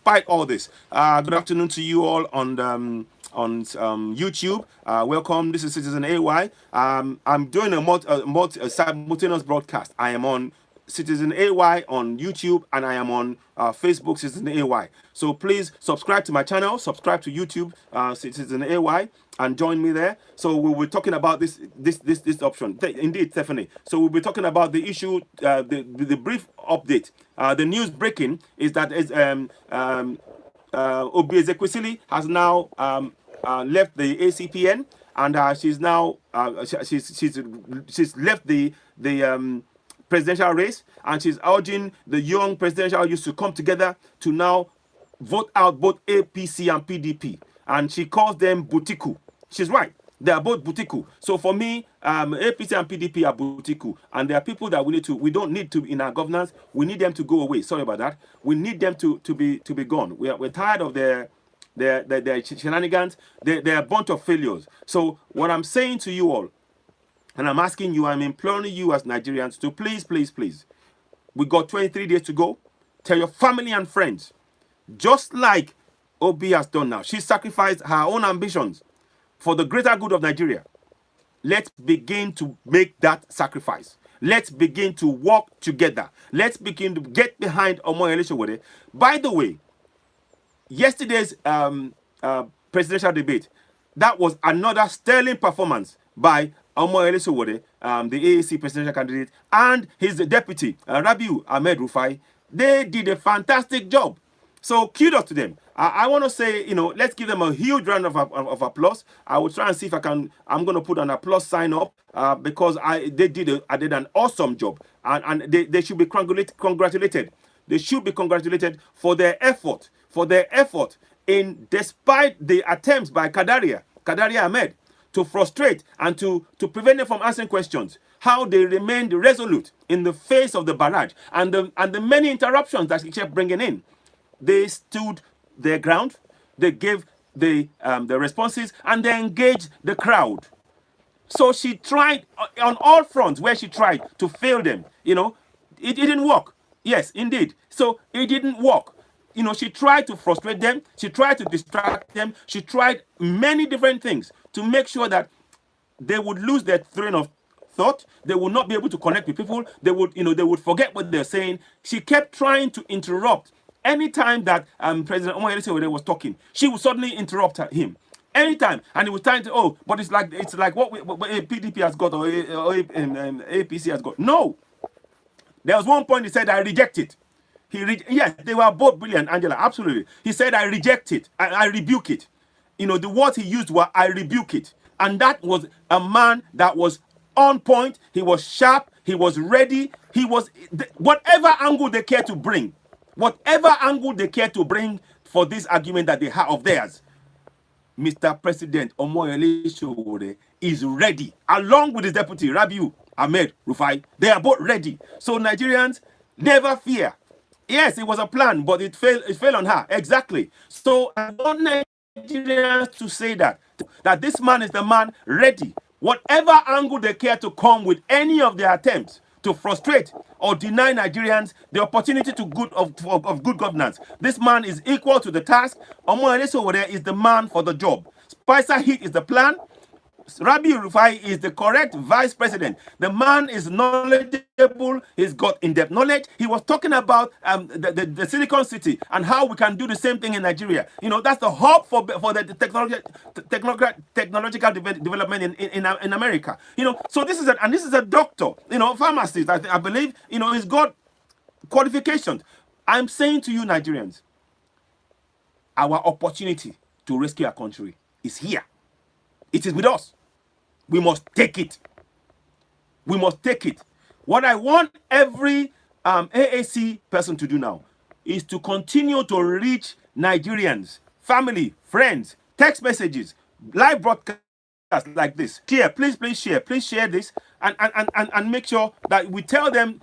despite all this. Good afternoon to you all on YouTube. Welcome. This is Citizen AY. I'm doing a simultaneous broadcast. I am on Citizen AY on YouTube, and I am on Facebook, Citizen AY. So please subscribe to my channel, subscribe to YouTube, Citizen AY, and join me there. So we'll be talking about this option. Indeed, Stephanie. So we'll be talking about the issue, the brief update. The news breaking is that Obi Ezekwesili has now left the ACPN, and she's now she's left the presidential race, and she's urging the young presidential youth to come together to now vote out both APC and PDP, and she calls them Butiku. She's right. They are both Butiku. So for me, APC and PDP are Butiku, and there are people that we don't need to in our governance. We need them to go away. Sorry about that. We need them to be gone. We're tired of their shenanigans. They're a bunch of failures. So what I'm saying to you all, and I'm asking you, I'm imploring you as Nigerians to please, please, please, we got 23 days to go. Tell your family and friends, just like Obi has done now. She sacrificed her own ambitions for the greater good of Nigeria. Let's begin to make that sacrifice. Let's begin to work together. Let's begin to get behind Omoyele Sowore. By the way, yesterday's presidential debate, that was another sterling performance by Omoyele Sowore, the AAC presidential candidate, and his deputy, Rabiu Ahmed Rufai. They did a fantastic job. So kudos to them. I want to say, let's give them a huge round of applause. I will try and see if I can. I'm going to put an applause sign up because they did an awesome job, and they should be congratulated. They should be congratulated for their effort. In despite the attempts by Kadaria Ahmed to frustrate and to prevent them from answering questions, how they remained resolute in the face of the barrage and the many interruptions that he kept bringing in. They stood their ground, they gave the responses, and they engaged the crowd. So she tried on all fronts where she tried to fail them. It didn't work. Yes, indeed. So it didn't work. She tried to frustrate them. She tried to distract them. She tried many different things to make sure that they would lose their train of thought. They would not be able to connect with people. They would forget what they're saying. She kept trying to interrupt. Anytime that President Omoyele Sowore was talking, she would suddenly interrupt him. Anytime, and he was trying to, but it's like what PDP has got or APC has got. No, there was one point he said, "I reject it." Yes, they were both brilliant, Angela. Absolutely, he said, "I reject it. I rebuke it." The words he used were, "I rebuke it," and that was a man that was on point. He was sharp. He was ready. He was whatever angle they care to bring. Whatever angle they care to bring for this argument that they have of theirs, Mr. President Omoyele Sowore is ready, along with his deputy, Rabiu Ahmed Rufai. They are both ready. So Nigerians, never fear. Yes, it was a plan, but it fell on her. Exactly. So I want Nigerians to say that this man is the man ready. Whatever angle they care to come with any of their attempts to frustrate or deny Nigerians the opportunity to of good governance. This man is equal to the task. Omoyele Sowore is the man for the job. Spicer Heat is the plan. Rabiu Rufai is the correct vice president. The man is knowledgeable. He's got in-depth knowledge. He was talking about the Silicon City and how we can do the same thing in Nigeria. That's the hub for the technological development in America. So this is a doctor, pharmacist. I believe, he's got qualifications. I'm saying to you, Nigerians, our opportunity to rescue our country is here. It is with us. We must take it. We must take it. What I want every AAC person to do now is to continue to reach Nigerians, family, friends, text messages, live broadcasts like this. Share, please share. Please share this and make sure that we tell them,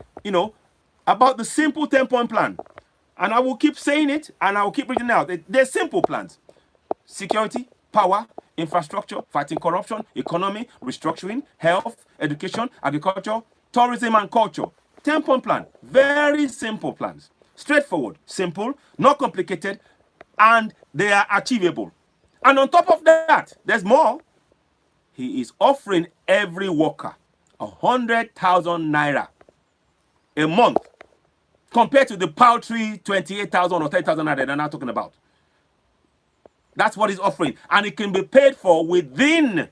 about the simple 10-point plan. And I will keep saying it and I will keep reading out. They're simple plans. Security, power, infrastructure, fighting corruption, economy, restructuring, health, education, agriculture, tourism and culture. 10-point plan. Very simple plans. Straightforward, simple, not complicated, and they are achievable. And on top of that, there's more. He is offering every worker 100,000 naira a month compared to the paltry 28,000 or 30,000 naira they're not talking about. That's what he's offering. And it can be paid for within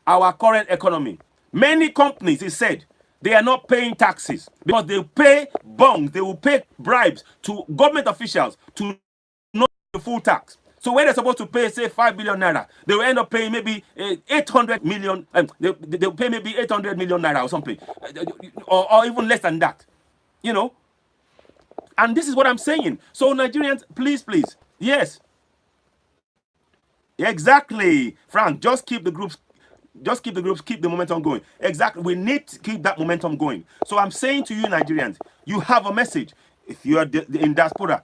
our current economy. Many companies, he said, they are not paying taxes because they pay bonds, they will pay bribes to government officials to not pay the full tax. So when they're supposed to pay, say, 5 billion naira, they will end up paying maybe 800 million, they'll pay maybe 800 million naira or something, or even less than that, you know. And this is what I'm saying. So Nigerians, please, please, yes, exactly, Frank, just keep the groups, keep the momentum going. Exactly, we need to keep that momentum going. So I'm saying to you Nigerians, you have a message. If you are in diaspora,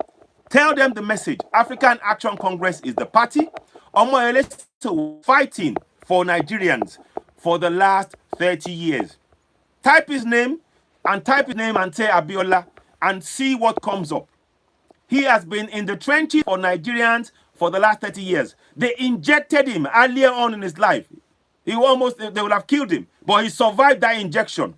tell them the message. African Action Congress is the party. Omoyele fighting for Nigerians for the last 30 years. Type his name and say Abiola and see what comes up. He has been in the trenches for Nigerians for the last 30 years. They injected him earlier on in his life. They would have killed him, but he survived that injection,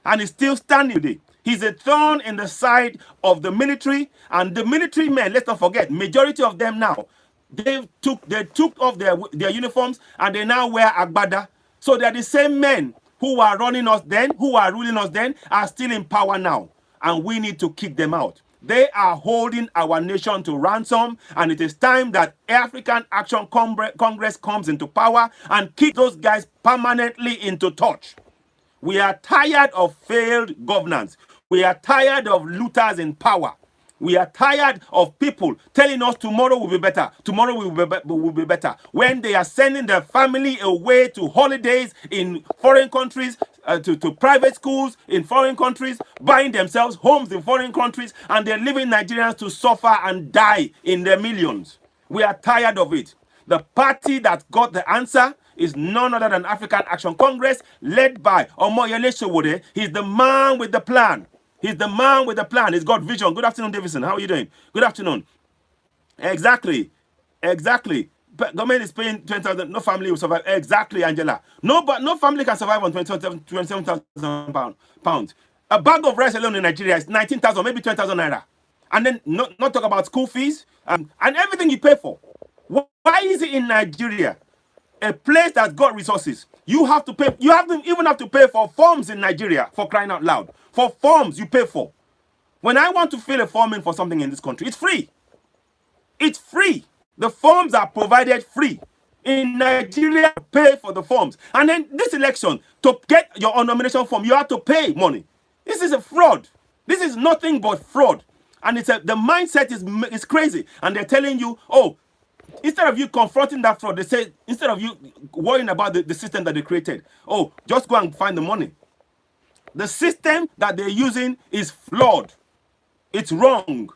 and he's still standing today. He's a thorn in the side of the military, and the military men, let's not forget, majority of them now, they took off their uniforms, and they now wear agbada. So they're the same men who are running us then, who are ruling us then, are still in power now, and we need to kick them out. They are holding our nation to ransom, and it is time that African Action Congress comes into power and keep those guys permanently into touch. We are tired of failed governance. We are tired of looters in power. We are tired of people telling us tomorrow will be better. Tomorrow will be better. When they are sending their family away to holidays in foreign countries, to private schools in foreign countries, buying themselves homes in foreign countries, and they're leaving Nigerians to suffer and die in their millions. We are tired of it. The party that got the answer is none other than African Action Congress, led by Omoyele Sowore. He's the man with the plan. He's the man with the plan. He's got vision. Good afternoon, Davidson. How are you doing? Good afternoon. Exactly. Exactly. But government is paying 20,000. No family will survive. Exactly, Angela. No family can survive on 27,000 pounds. A bag of rice alone in Nigeria is 19,000, maybe 20,000 naira. And then not talk about school fees and everything you pay for. Why is it in Nigeria, a place that's got resources, you have to pay? You even have to pay for forms in Nigeria, for crying out loud. For forms you pay for. When I want to fill a form in for something in this country, it's free. It's free. The forms are provided free. In Nigeria, pay for the forms. And then this election, to get your nomination form, you have to pay money. This is a fraud. This is nothing but fraud. And the mindset is crazy. And they're telling you, oh, instead of you confronting that fraud, they say, instead of you worrying about the system that they created, oh, just go and find the money. The system that they're using is flawed. It's wrong.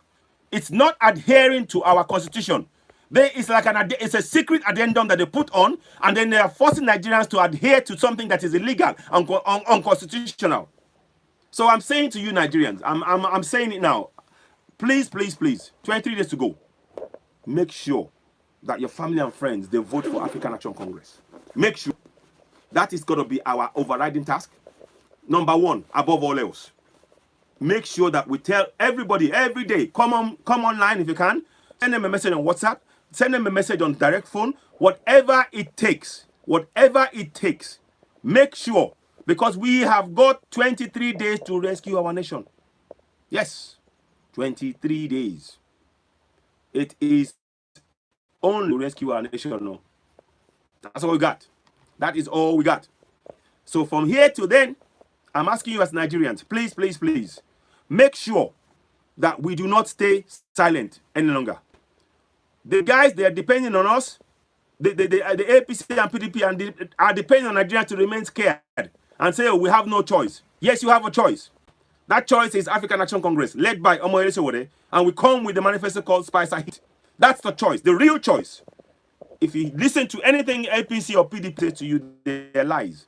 It's not adhering to our constitution. It's a secret addendum that they put on, and then they are forcing Nigerians to adhere to something that is illegal and unconstitutional. So I'm saying to you, Nigerians, I'm saying it now. Please, please, please, 23 days to go. Make sure that your family and friends, they vote for African Action Congress. Make sure. That is going to be our overriding task. Number one, above all else. Make sure that we tell everybody every day, come online if you can. Send them a message on WhatsApp. Send them a message on direct phone. Whatever it takes. Whatever it takes. Make sure. Because we have got 23 days to rescue our nation. Yes. 23 days. It is only to rescue our nation now. That's all we got. That is all we got. So from here to then, I'm asking you as Nigerians, please, please, please, make sure that we do not stay silent any longer. The guys, they are depending on us. The APC and PDP are depending on Nigeria to remain scared and say, oh, we have no choice. Yes, you have a choice. That choice is African Action Congress, led by Omoyele Sowore, and we come with the manifesto called Spice and Heat. That's the choice, the real choice. If you listen to anything APC or PDP say to you, they're lies.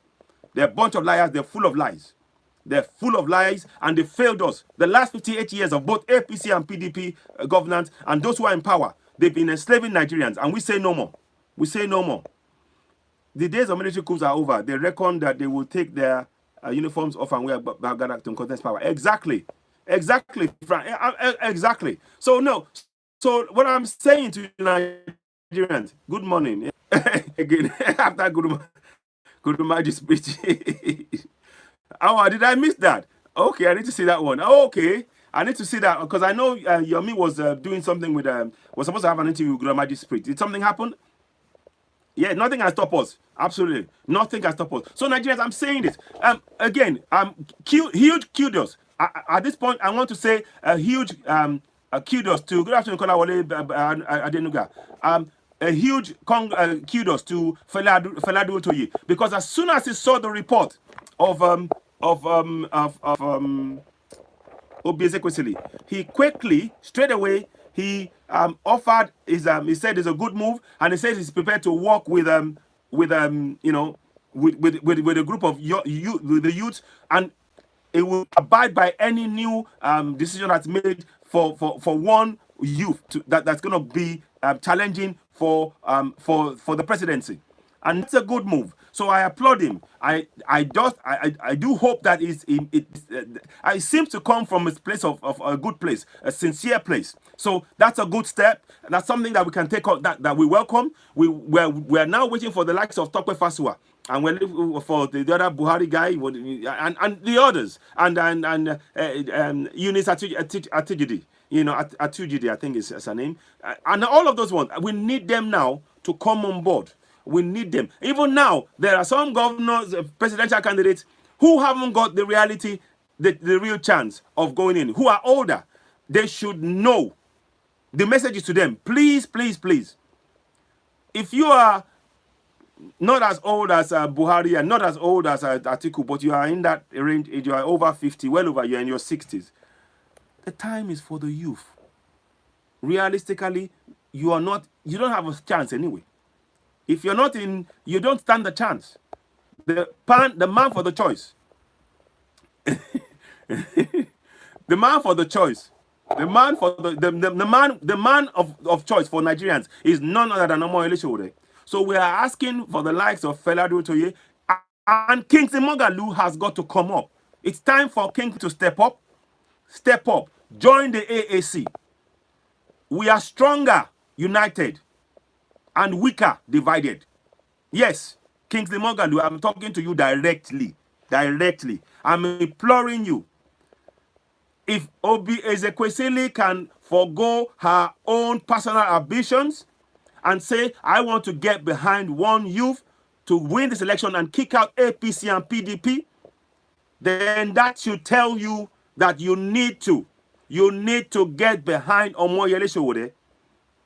They're a bunch of liars. They're full of lies. They're full of lies, and they failed us. The last 58 years of both APC and PDP governance, and those who are in power, they've been enslaving Nigerians, and we say no more. We say no more. The days of military coups are over. They reckon that they will take their uniforms off and wear Baghdad to contest power. Exactly. Exactly, Frank. Exactly. So, no. So, what I'm saying to Nigerians, good morning. Again, after good morning speech. Oh, did I miss that? Okay, I need to see that one. Oh, okay. I need to see that because I know Yomi was doing something with, was supposed to have an interview with Grandma Spirit. Did something happen? Yeah, nothing can stop us. Absolutely. Nothing can stop us. So, Nigerians, I'm saying this. Again, huge kudos. At this point, I want to say a huge kudos to, good afternoon, Kolawole Adenuga. A huge kudos to Feladu Otoye, because as soon as he saw the report of Obi Ezekwesili, he quickly, straight away, he offered his he said it's a good move, and he says he's prepared to work with you know, with a group of the youth, and it will abide by any new decision that's made for one youth that's going to be challenging for the presidency, and it's a good move. So I applaud him. I do hope that it seems to come from a place of a good place, a sincere place. So that's a good step. That's something that we can take out, that we welcome. We're now waiting for the likes of Tokwe Fasua, and we're for the other Buhari guy and the others, and Eunice Atijidi, you know, Atujidi, I think is her name, and all of those ones. We need them now to come on board. We need them. Even now, there are some governors, presidential candidates, who haven't got the reality, the real chance of going in, who are older. They should know. The message is to them. Please, please, please. If you are not as old as Buhari and not as old as Atiku, but you are in that range, you are over 50, well over, you're in your 60s, the time is for the youth. Realistically, you don't have a chance anyway. If you're not in, you don't stand the chance. The man for the choice. The man for the choice. The man for the man of choice for Nigerians is none other than Omo Elishode. So we are asking for the likes of Feladu Otoye, and Kingsley Moghalu has got to come up. It's time for King to step up. Step up. Join the AAC. We are stronger united and weaker divided. Yes, Kingsley Moghalu, I'm talking to you directly. Directly. I'm imploring you. If Obi Ezekwesili can forego her own personal ambitions and say, I want to get behind one youth to win this election and kick out APC and PDP, then that should tell you that you need to get behind Omoyele Sowore.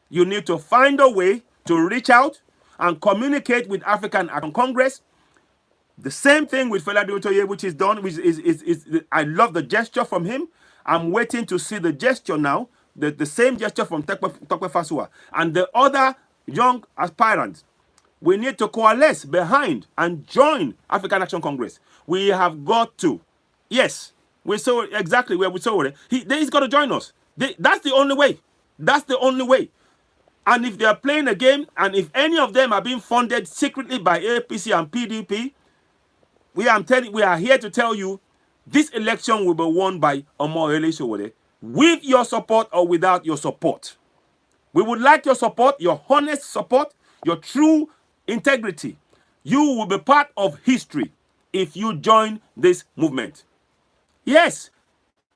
You need to find a way to reach out and communicate with African Action Congress. The same thing with Feladu Otoye, which is done, which is I love the gesture from him. I'm waiting to see the gesture now, the same gesture from Tokwe Fasua. And the other young aspirants, we need to coalesce behind and join African Action Congress. We have got to. Yes, we saw exactly where we saw it. He's got to join us. That's the only way. That's the only way. And if they are playing a game, and if any of them are being funded secretly by APC and PDP, we are here to tell you, this election will be won by Omoyele Sowore, with your support or without your support. We would like your support, your honest support, your true integrity. You will be part of history if you join this movement. Yes,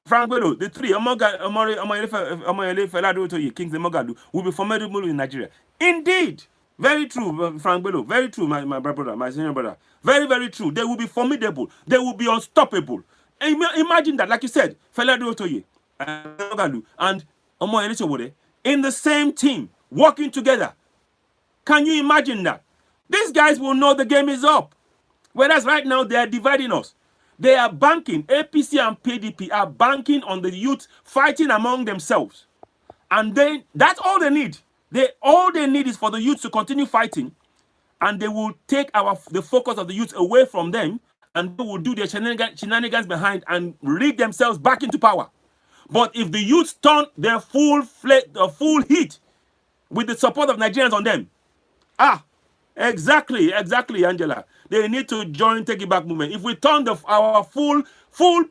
Frank Bello, the three, Omoyele, Feladu Otoye, Kingsley Moghalu, will be formidable in Nigeria. Indeed. Very true, Frank Bello. Very true, my brother, my senior brother. Very, very true. They will be formidable. They will be unstoppable. Imagine that, like you said, Feladu Otoye, Moghalu, and Omoyele Sowore in the same team, working together. Can you imagine that? These guys will know the game is up. Whereas right now, they are dividing us. They are banking, APC and PDP are banking on the youth fighting among themselves. And that's all they need. All they need is for the youth to continue fighting, and they will take the focus of the youth away from them and they will do their shenanigans behind and lead themselves back into power. But if the youth turn their full heat with the support of Nigerians on them, exactly, Angela. They need to join Take It Back movement. If we turn our full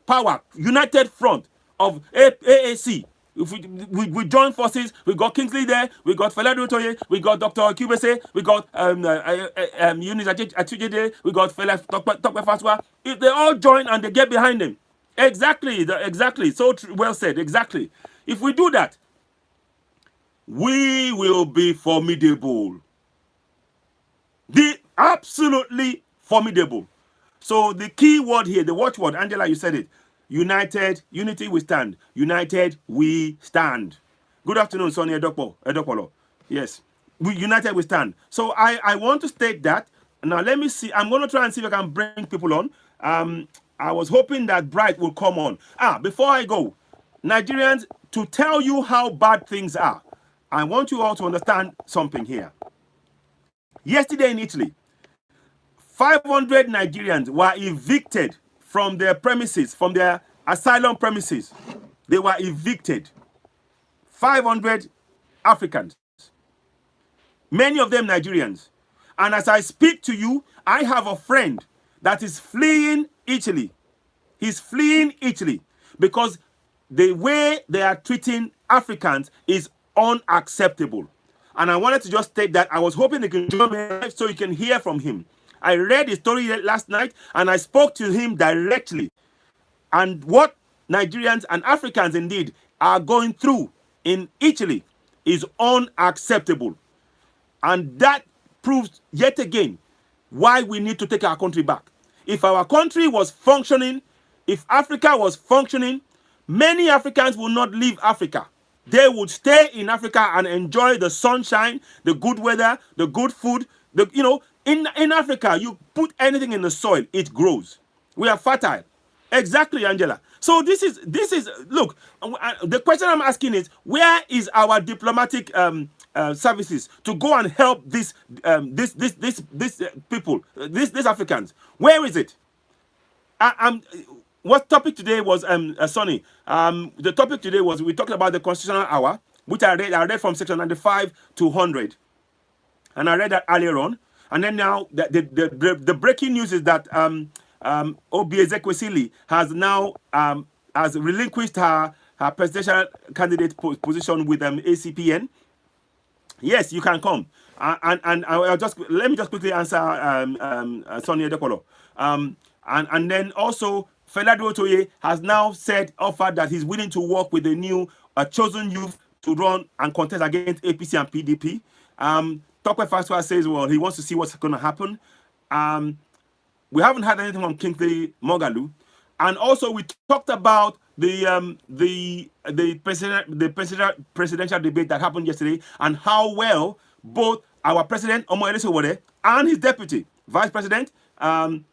power, united front of AAC, if we join forces, we got Kingsley there, we got Fela Dutoye, we got Dr. Kubese, we got Eunice Atujede, we got Fela Tokwe Faswa. If they all join and they get behind them, exactly, so well said, exactly. If we do that, we will be formidable. Absolutely formidable. So the key word here, the watchword, Angela, you said it. United, unity we stand. United we stand. Good afternoon, Sonia Edopolo. Yes, united we stand. So I want to state that. Now let me see. I'm going to try and see if I can bring people on. I was hoping that Bright will come on. Before I go, Nigerians, to tell you how bad things are, I want you all to understand something here. Yesterday in Italy, 500 Nigerians were evicted from their premises, from their asylum premises. They were evicted. 500 Africans. Many of them Nigerians. And as I speak to you, I have a friend that is fleeing Italy. He's fleeing Italy because the way they are treating Africans is unacceptable. And I wanted to just state that. I was hoping they can join me so you can hear from him. I read his story last night and I spoke to him directly. And what Nigerians and Africans indeed are going through in Italy is unacceptable. And that proves yet again why we need to take our country back. If our country was functioning, if Africa was functioning, many Africans will not leave Africa. They would stay in Africa and enjoy the sunshine, the good weather, the good food. In Africa, you put anything in the soil, it grows. We are fertile. Exactly, Angela. So this is look, the question I'm asking is, where is our diplomatic services to go and help these people, these Africans? Where is it? What topic today was Sonny? The topic today was, we talked about the constitutional hour, which I read from section 95 to 100, and I read that earlier on. And then now the breaking news is that Obi Ezekwesili has now has relinquished her presidential candidate position with ACPN. Yes, you can come. And let me just quickly answer Sonia Dekolo. And then also, Fela Dutoye has now offered that he's willing to work with the new chosen youth to run and contest against APC and PDP. Tokwe Faswa says, well, he wants to see what's going to happen. We haven't had anything from Kingsley Moghalu. And also, we talked about the presidential debate that happened yesterday, and how well both our president Omoyele Sowore and his deputy vice president Rabiu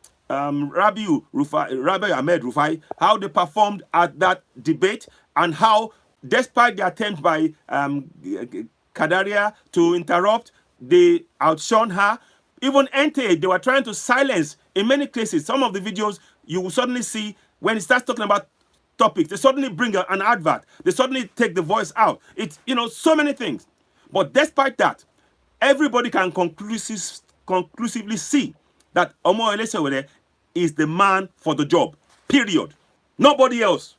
Ahmed Rufai, how they performed at that debate, and how, despite the attempt by Kadaria to interrupt, they outshone her. Even NTA, they were trying to silence, in many cases, some of the videos you will suddenly see when he starts talking about topics, they suddenly bring an advert. They suddenly take the voice out. It's, so many things. But despite that, everybody can conclusively see that Omoyele Sowore is the man for the job. Period. Nobody else.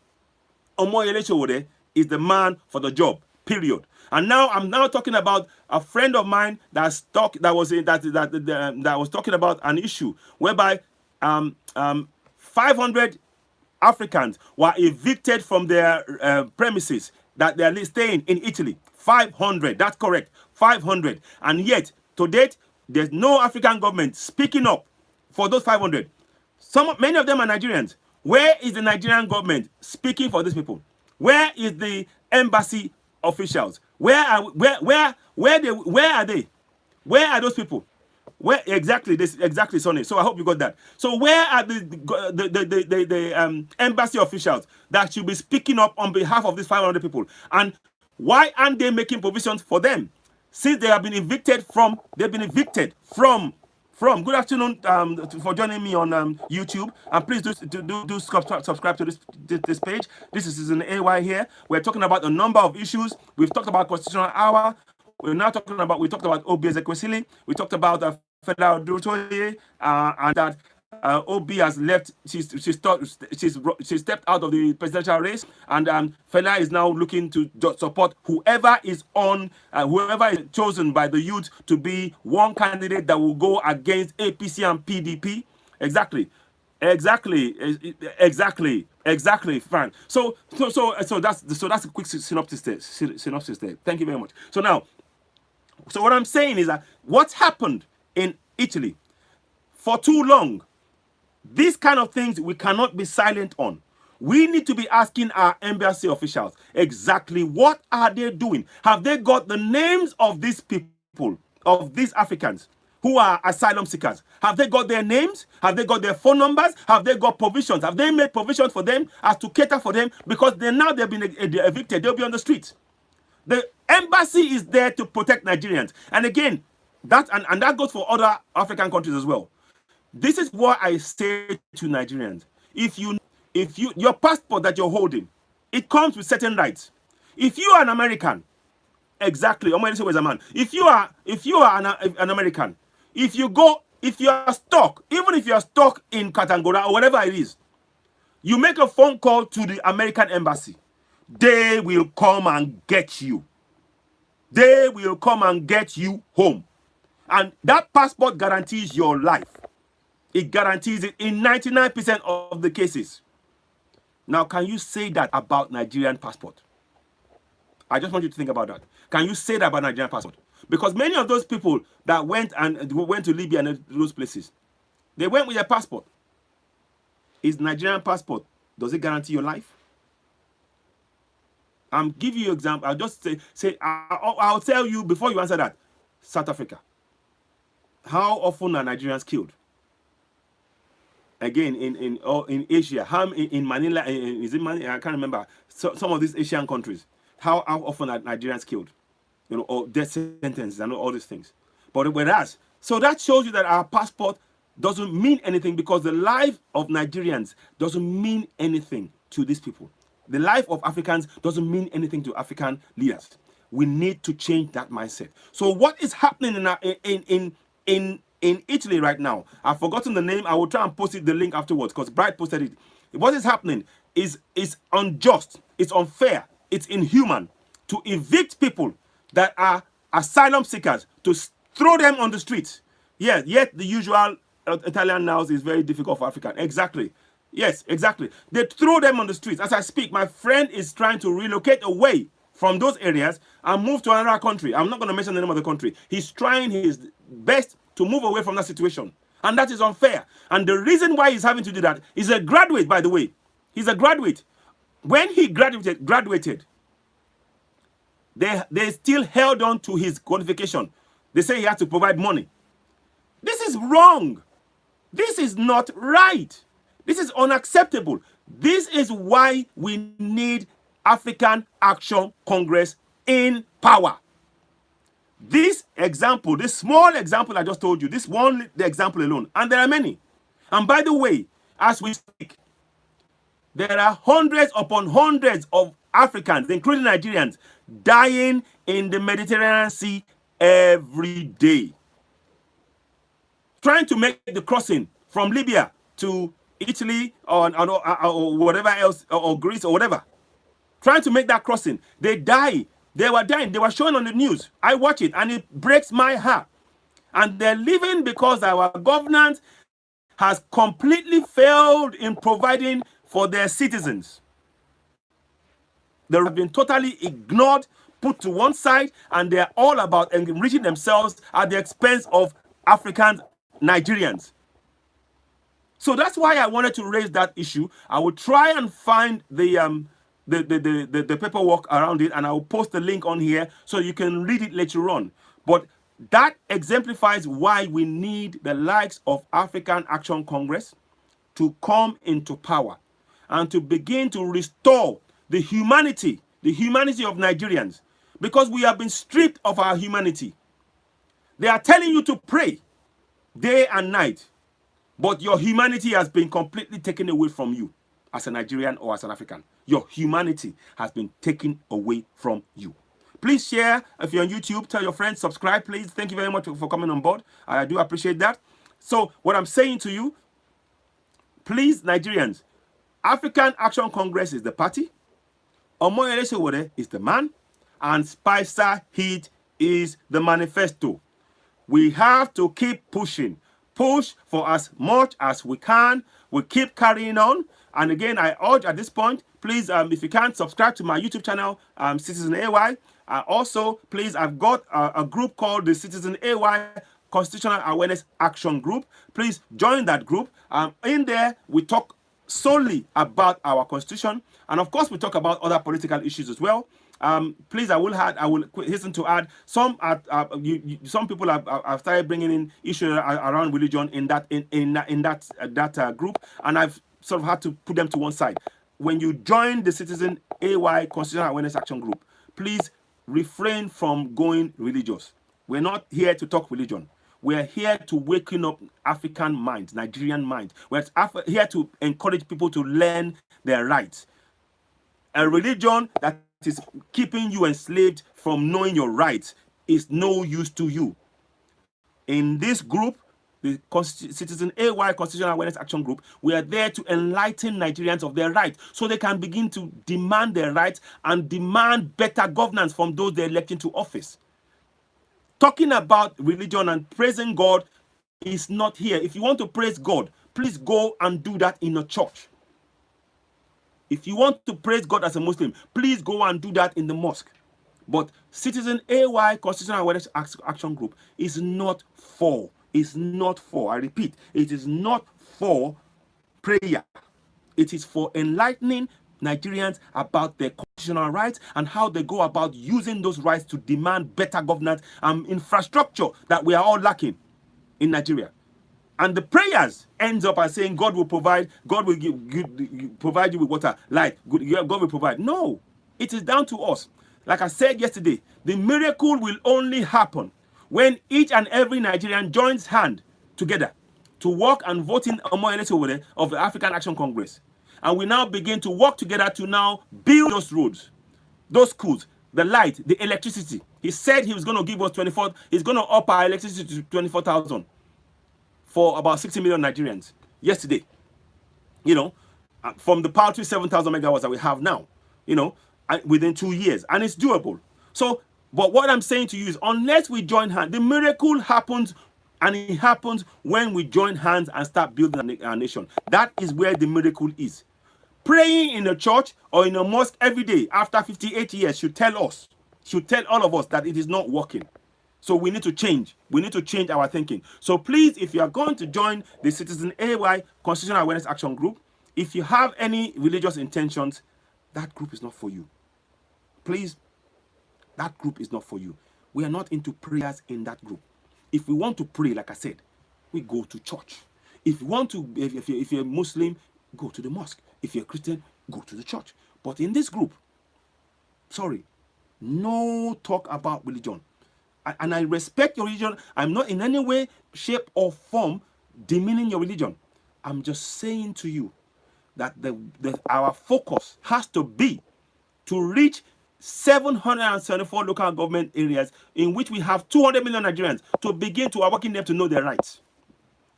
Omoyele Sowore is the man for the job. Period. And now I'm talking about a friend of mine that was talking about an issue whereby 500 Africans were evicted from their premises that they are staying in Italy. 500, that's correct, 500. And yet, to date, there's no African government speaking up for those 500. Many of them are Nigerians. Where is the Nigerian government speaking for these people? Where is the embassy officials? Where are they? Where are those people? Where exactly, Sonny? So I hope you got that. So where are the embassy officials that should be speaking up on behalf of these 500 people? And why aren't they making provisions for them? Since they have been evicted from from. Good afternoon for joining me on YouTube. And please do subscribe to this page. This is an AY here. We're talking about a number of issues. We've talked about Constitutional Hour. We talked about Obi Ezekwesili. We talked about Federal Dutoye, and that Obi has left. She stepped out of the presidential race, and Fela is now looking to support whoever is chosen by the youth to be one candidate that will go against APC and PDP. Exactly, Frank. So that's a quick synopsis there. Thank you very much. So now, so what I'm saying is that what's happened in Italy for too long, these kind of things we cannot be silent on. We need to be asking our embassy officials exactly what are they doing. Have they got the names of these people, of these Africans who are asylum seekers? Have they got their names? Have they got their phone numbers? Have they got provisions? Have they made provisions for them as to cater for them? Because they've been evicted. They'll be on the streets. The embassy is there to protect Nigerians. And again, that goes for other African countries as well. This is what I say to Nigerians. If your passport that you're holding, it comes with certain rights. If you are an American, exactly, if you are an American, if you are stuck, even if you are stuck in Katangora or whatever it is, you make a phone call to the American embassy. They will come and get you. They will come and get you home. And that passport guarantees your life. It guarantees it in 99% of the cases. Now, can you say that about Nigerian passport? I just want you to think about that. Can you say that about Nigerian passport? Because many of those people that went to Libya and those places, they went with their passport. Is Nigerian passport, does it guarantee your life? I'm giving you an example. I'll just say I'll tell you before you answer that. South Africa. How often are Nigerians killed? Again, in Asia, in Manila, is it Manila? I can't remember. So, some of these Asian countries, how often are Nigerians killed? Or death sentences and all these things. But whereas, so that shows you that our passport doesn't mean anything, because the life of Nigerians doesn't mean anything to these people. The life of Africans doesn't mean anything to African leaders. We need to change that mindset. So what is happening in Italy right now? I've forgotten the name. I will try and post the link afterwards, because Bright posted it. What is happening is unjust. It's unfair. It's inhuman to evict people that are asylum seekers, to throw them on the streets. Yeah, yet the usual Italian now is very difficult for African. Exactly. Yes, exactly. They throw them on the streets. As I speak, my friend is trying to relocate away from those areas and move to another country. I'm not going to mention the name of the country. He's trying his best to move away from that situation. And that is unfair. And the reason why he's having to do that is a graduate, by the way. He's a graduate. When he graduated, they still held on to his qualification. They say he has to provide money. This is wrong. This is not right. This is unacceptable. This is why we need African Action Congress in power. This example, this small example I just told you, this one example alone, and there are many. And by the way, as we speak, there are hundreds upon hundreds of Africans, including Nigerians, dying in the Mediterranean Sea every day. Trying to make the crossing from Libya to Italy or whatever else, or Greece or whatever. Trying to make that crossing. They die. They were dying. They were showing on the news. I watch it and it breaks my heart. And they're living because our government has completely failed in providing for their citizens. They have been totally ignored, put to one side, and they're all about enriching themselves at the expense of African Nigerians. So that's why I wanted to raise that issue. I will try and find the paperwork around it, and I will post the link on here so you can read it later on. But that exemplifies why we need the likes of African Action Congress to come into power and to begin to restore the humanity of Nigerians, because we have been stripped of our humanity. They are telling you to pray. day and night, but your humanity has been completely taken away from you as a Nigerian or as an African. Your humanity has been taken away from you. Please share. If you're on YouTube, tell your friends, subscribe, please. Thank you very much for coming on board. I do appreciate that. So what I'm saying to you, please, Nigerians, African Action Congress is the party, Omoyele Sowore is the man, and Spicer Heat is the manifesto. We have to keep pushing. Push for as much as we can. We keep carrying on. And again, I urge at this point, please, if you can, subscribe to my YouTube channel, Citizen AY. Also, please, I've got a group called the Citizen AY Constitutional Awareness Action Group. Please join that group. In there, we talk solely about our constitution, and of course, we talk about other political issues as well. Please, I will hasten to add some. Some people have started bringing in issues around religion in that group, and I've sort of had to put them to one side. When you join the Citizen AY Constitutional Awareness Action Group, please refrain from going religious. We're not here to talk religion. We're here to waken up African minds, Nigerian minds. We're here to encourage people to learn their rights. A religion that is keeping you enslaved from knowing your rights is no use to you. In this group, the Citizen AY Constitutional Awareness Action Group, we are there to enlighten Nigerians of their rights so they can begin to demand their rights and demand better governance from those they elect into office. Talking about religion and praising God is not here. If you want to praise God, please go and do that in a church. If you want to praise God as a Muslim, please go and do that in the mosque. But Citizen AY Constitutional Awareness Action Group is not for. I repeat, it is not for prayer. It is for enlightening Nigerians about their constitutional rights and how they go about using those rights to demand better governance and infrastructure that we are all lacking in Nigeria. And the prayers ends up as saying God will provide, God will provide you with water, light, God will provide. No, it is down to us. Like I said yesterday, the miracle will only happen when each and every Nigerian joins hand together to work and vote in Omoyele Sowore of the African Action Congress. And we now begin to work together to now build those roads, those schools, the light, the electricity. He said he was going to give us he's going to up our electricity to 24,000 for about 60 million Nigerians yesterday. You know, from the paltry 7,000 megawatts that we have now, you know, within 2 years. And it's doable. So, but what I'm saying to you is, unless we join hands, the miracle happens, and it happens when we join hands and start building our nation. That is where the miracle is. Praying in a church or in a mosque every day after 58 years should tell all of us that it is not working. So we need to change. We need to change our thinking. So please, if you are going to join the Citizen AY Constitutional Awareness Action Group, if you have any religious intentions, that group is not for you. Please, that group is not for you. We are not into prayers in that group. If we want to pray, like I said, we go to church. If you want to, if you're a Muslim, go to the mosque. If you're a Christian, go to the church. But in this group, sorry, no talk about religion. And I respect your religion. I'm not in any way, shape, or form demeaning your religion. I'm just saying to you that our focus has to be to reach 774 local government areas in which we have 200 million Nigerians, to begin to awaken them to know their rights.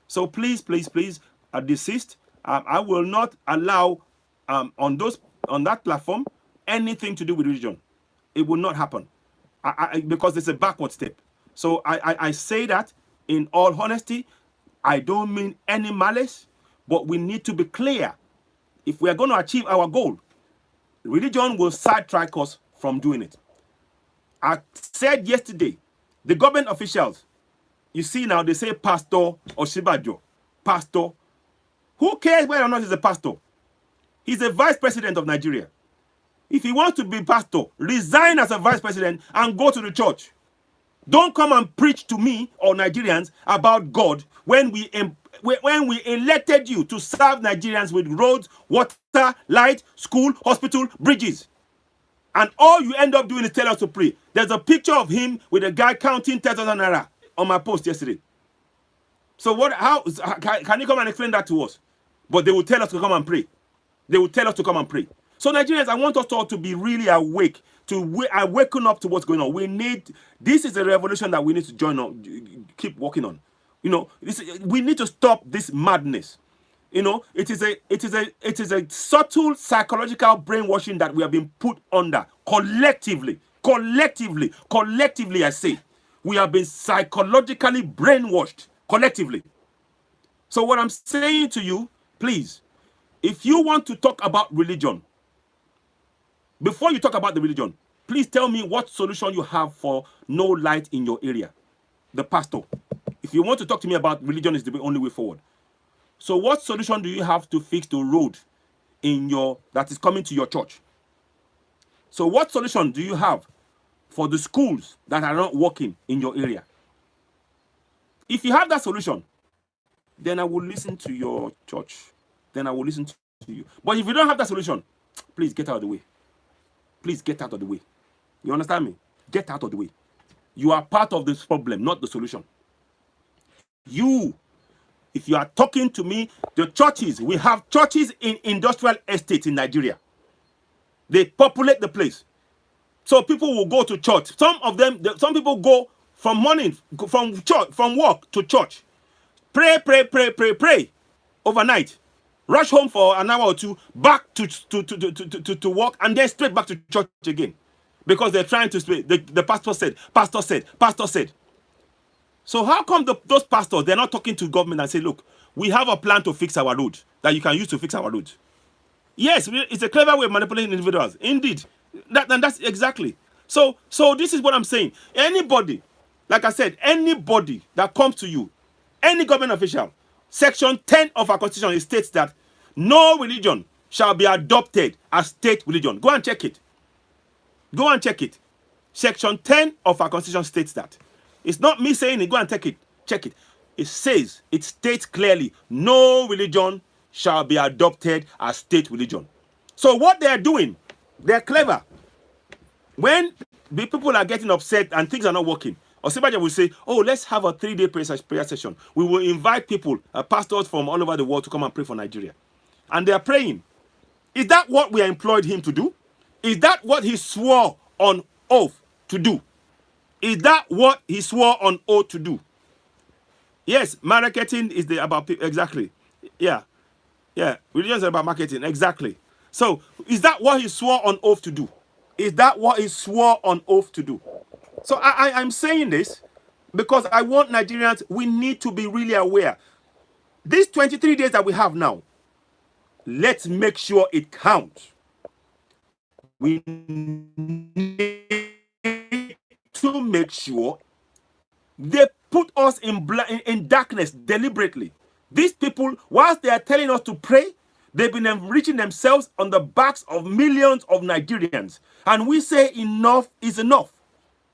So please, please, please, desist. I will not allow on that platform anything to do with religion. It will not happen. Because it's a backward step. So I say that in all honesty. I don't mean any malice, but we need to be clear. If we are going to achieve our goal, religion will sidetrack us from doing it. I said yesterday, the government officials, you see now, they say Pastor Osinbajo. Pastor. Who cares whether or not he's a pastor? He's a vice president of Nigeria. If he wants to be pastor, resign as a vice president and go to the church. Don't come and preach to me or Nigerians about God when we elected you to serve Nigerians with roads, water, light, school, hospital, bridges. And all you end up doing is tell us to pray. There's a picture of him with a guy counting 10,000 naira on my post yesterday. So what? How can you come and explain that to us? But they will tell us to come and pray. They will tell us to come and pray. So Nigerians, I want us all to be really awake, to awaken up to what's going on. We need, this is a revolution that we need to join on, keep working on. You know, we need to stop this madness. You know, it is a subtle psychological brainwashing that we have been put under collectively. Collectively, I say, we have been psychologically brainwashed collectively. So what I'm saying to you, please, if you want to talk about religion, before you talk about the religion, please tell me what solution you have for no light in your area. The pastor. If you want to talk to me about religion is the only way forward. So what solution do you have to fix the road in your that is coming to your church? So what solution do you have for the schools that are not working in your area? If you have that solution, then I will listen to your church. Then I will listen to you. But if you don't have that solution, please get out of the way. Please get out of the way. You understand me? Get out of the way. You are part of this problem, not the solution. You, if you are talking to me, the churches, we have churches in industrial estates in Nigeria. They populate the place. So people will go to church. Some of them, some people go from morning, from church, from work to church. Pray overnight. Rush home for an hour or two, back to work, and then straight back to church again. Because they're trying to speak. The pastor said. So how come those pastors, they're not talking to government and say, look, we have a plan to fix our road that you can use to fix our road. Yes, it's a clever way of manipulating individuals. Indeed. That's exactly. So this is what I'm saying. Anybody, like I said, anybody that comes to you, any government official, Section 10 of our Constitution, it states that no religion shall be adopted as state religion. Go and check it. Go and check it. Section 10 of our Constitution states that. It's not me saying it. Go and check it. Check it. It says, it states clearly, no religion shall be adopted as state religion. So what they are doing, they're clever. When the people are getting upset and things are not working, Osibaja will say, oh, let's have a 3-day prayer session. We will invite people, pastors from all over the world to come and pray for Nigeria. And they are praying. Is that what we employed him to do? Is that what he swore on oath to do? Is that what he swore on oath to do? Yes, marketing is about people. Exactly. Yeah. Religion is about marketing. Exactly. So, is that what he swore on oath to do? Is that what he swore on oath to do? So I'm saying this because I want Nigerians, we need to be really aware. These 23 days that we have now, let's make sure it counts. We need to make sure they put us in darkness deliberately. These people, whilst they are telling us to pray, they've been enriching themselves on the backs of millions of Nigerians. And we say enough is enough.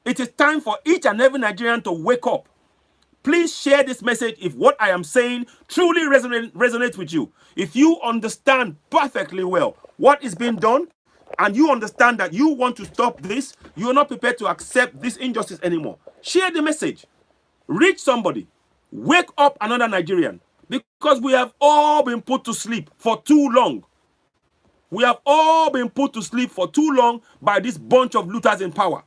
It is time for each and every Nigerian to wake up. Please share this message if what I am saying truly resonates with you. If you understand perfectly well what is being done, and you understand that you want to stop this, you are not prepared to accept this injustice anymore, share the message. Reach somebody. Wake up another Nigerian. Because we have all been put to sleep for too long. We have all been put to sleep for too long by this bunch of looters in power.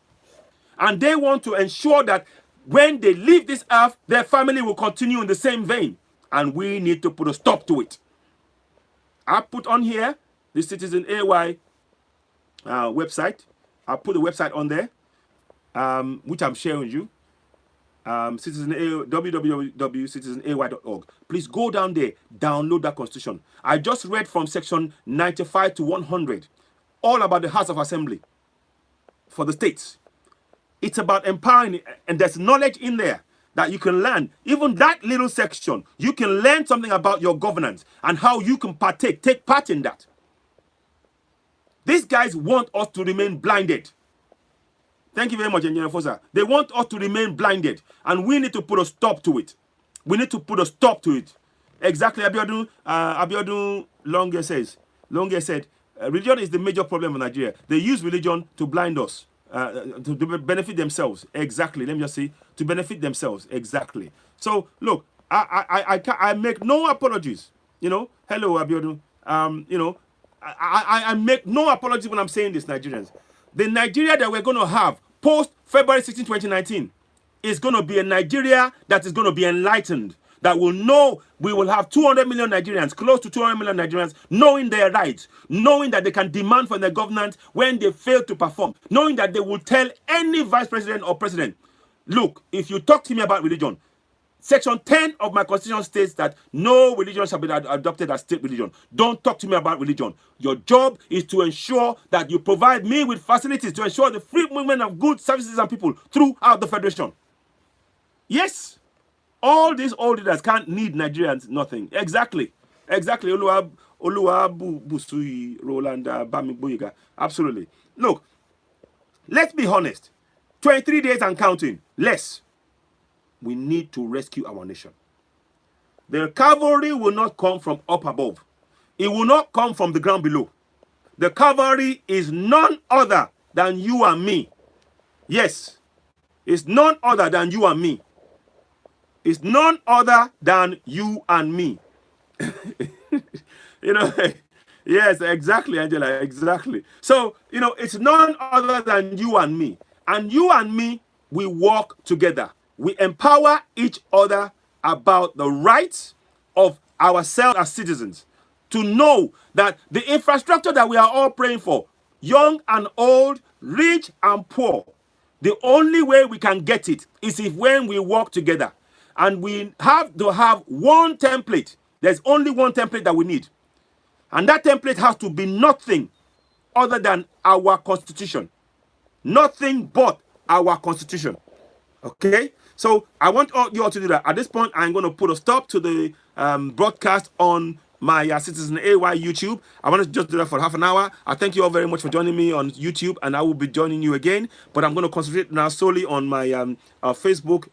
And they want to ensure that when they leave this earth, their family will continue in the same vein. And we need to put a stop to it. I put on here the Citizen AY website. I'll put the website on there, which I'm sharing with you. www.citizenay.org. Please go down there, download that constitution. I just read from section 95 to 100, all about the House of Assembly for the states. It's about empowering, and there's knowledge in there that you can learn. Even that little section, you can learn something about your governance and how you can take part in that. These guys want us to remain blinded. Thank you very much, Engineer Fosa. They want us to remain blinded, and we need to put a stop to it. We need to put a stop to it. Exactly, Abiodun Longe said, religion is the major problem in Nigeria. They use religion to blind us, to benefit themselves. Exactly, let me just say, to benefit themselves. Exactly. So, look, I make no apologies. You know, hello Abiodun. You know, I make no apologies when I'm saying this, Nigerians. The Nigeria that we're going to have post February 16, 2019 is going to be a Nigeria that is going to be enlightened, that will know we will have 200 million Nigerians, close to 200 million Nigerians, knowing their rights, knowing that they can demand from the government when they fail to perform, knowing that they will tell any vice president or president, look, if you talk to me about religion, Section 10 of my constitution states that no religion shall be adopted as state religion. Don't talk to me about religion. Your job is to ensure that you provide me with facilities to ensure the free movement of goods, services, and people throughout the federation. Yes, all these old leaders can't need Nigerians nothing. Exactly. Exactly. Oluwa Busui, Roland Bami Boyega. Absolutely. Look, let's be honest. 23 days and counting. Less. We need to rescue our nation. The cavalry will not come from up above. It will not come from the ground below. The cavalry is none other than you and me. Yes, it's none other than you and me. It's none other than you and me. You know, yes, exactly, Angela, exactly. So, you know, it's none other than you and me. And you and me, we work together. We empower each other about the rights of ourselves as citizens to know that the infrastructure that we are all praying for, young and old, rich and poor, the only way we can get it is if when we work together. And we have to have one template. There's only one template that we need. And that template has to be nothing other than our constitution. Nothing but our constitution. Okay? So I want you all to do that. At this point, I'm going to put a stop to the broadcast on my Citizen AY YouTube. I want to just do that for half an hour. I thank you all very much for joining me on YouTube, and I will be joining you again. But I'm going to concentrate now solely on my Facebook